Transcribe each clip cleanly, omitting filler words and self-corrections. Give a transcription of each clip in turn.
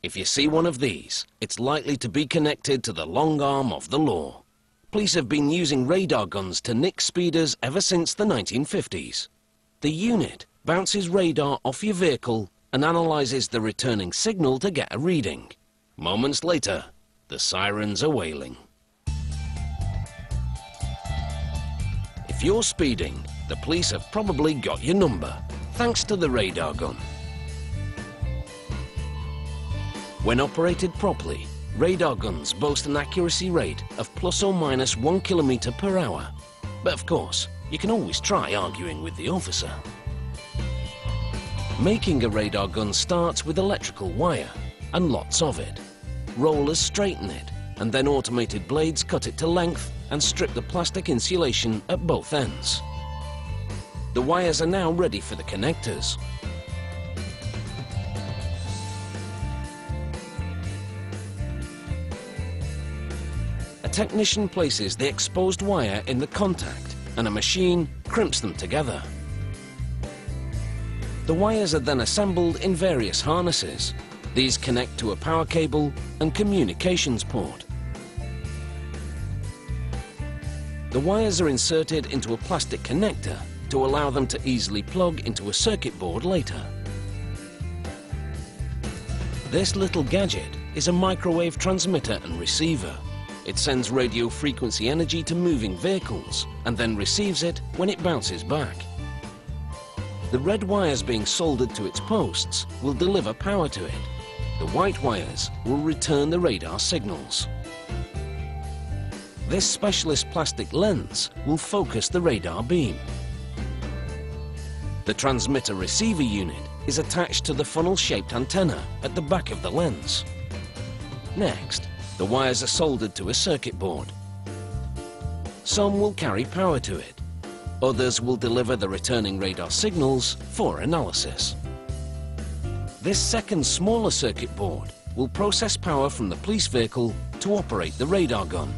If you see one of these, it's likely to be connected to the long arm of the law. Police have been using radar guns to nick speeders ever since the 1950s. The unit bounces radar off your vehicle and analyzes the returning signal to get a reading. Moments later, the sirens are wailing. If you're speeding, the police have probably got your number, thanks to the radar gun. When operated properly, radar guns boast an accuracy rate of ± 1 kilometer per hour. But of course, you can always try arguing with the officer. Making a radar gun starts with electrical wire, and lots of it. Rollers straighten it, and then automated blades cut it to length and strip the plastic insulation at both ends. The wires are now ready for the connectors. A technician places the exposed wire in the contact, and a machine crimps them together. The wires are then assembled in various harnesses. These connect to a power cable and communications port. The wires are inserted into a plastic connector to allow them to easily plug into a circuit board later. This little gadget is a microwave transmitter and receiver. It sends radio frequency energy to moving vehicles and then receives it when it bounces back. The red wires being soldered to its posts will deliver power to it. The white wires will return the radar signals. This specialist plastic lens will focus the radar beam. The transmitter-receiver unit is attached to the funnel-shaped antenna at the back of the lens. Next, the wires are soldered to a circuit board. Some will carry power to it. Others will deliver the returning radar signals for analysis. This second smaller circuit board will process power from the police vehicle to operate the radar gun.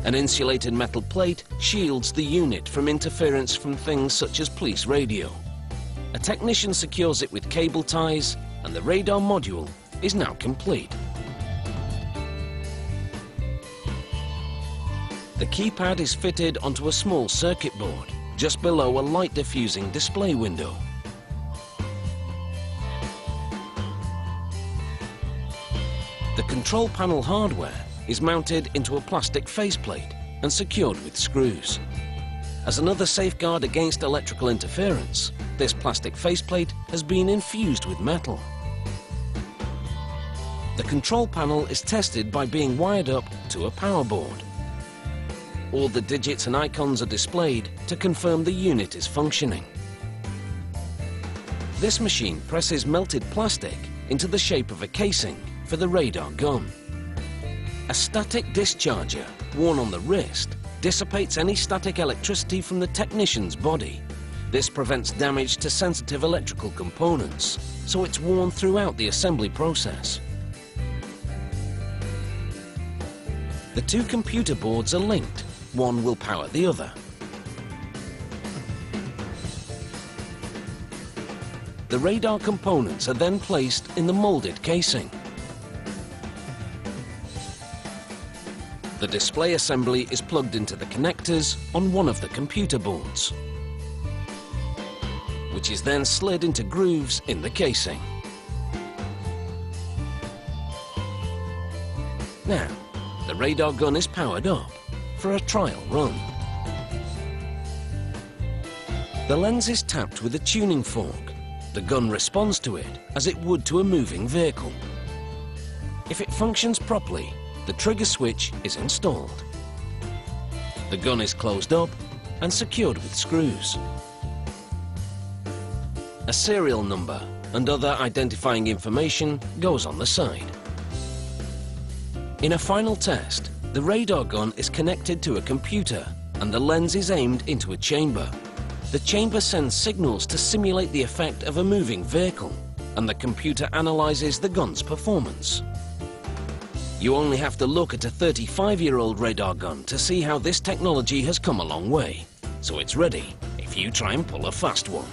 An insulated metal plate shields the unit from interference from things such as police radio. A technician secures it with cable ties, and the radar module is now complete. The keypad is fitted onto a small circuit board, just below a light diffusing display window. The control panel hardware is mounted into a plastic faceplate and secured with screws. As another safeguard against electrical interference, this plastic faceplate has been infused with metal. The control panel is tested by being wired up to a power board. All the digits and icons are displayed to confirm the unit is functioning. This machine presses melted plastic into the shape of a casing for the radar gun. A static discharger worn on the wrist dissipates any static electricity from the technician's body. This prevents damage to sensitive electrical components, so it's worn throughout the assembly process. The two computer boards are linked. One will power the other. The radar components are then placed in the molded casing. The display assembly is plugged into the connectors on one of the computer boards, which is then slid into grooves in the casing. Now, the radar gun is powered up for a trial run. The lens is tapped with a tuning fork. The gun responds to it as it would to a moving vehicle. If it functions properly, the trigger switch is installed. The gun is closed up and secured with screws. A serial number and other identifying information goes on the side. In a final test, the radar gun is connected to a computer and the lens is aimed into a chamber. The chamber sends signals to simulate the effect of a moving vehicle, and the computer analyzes the gun's performance. You only have to look at a 35-year-old radar gun to see how this technology has come a long way. So it's ready if you try and pull a fast one.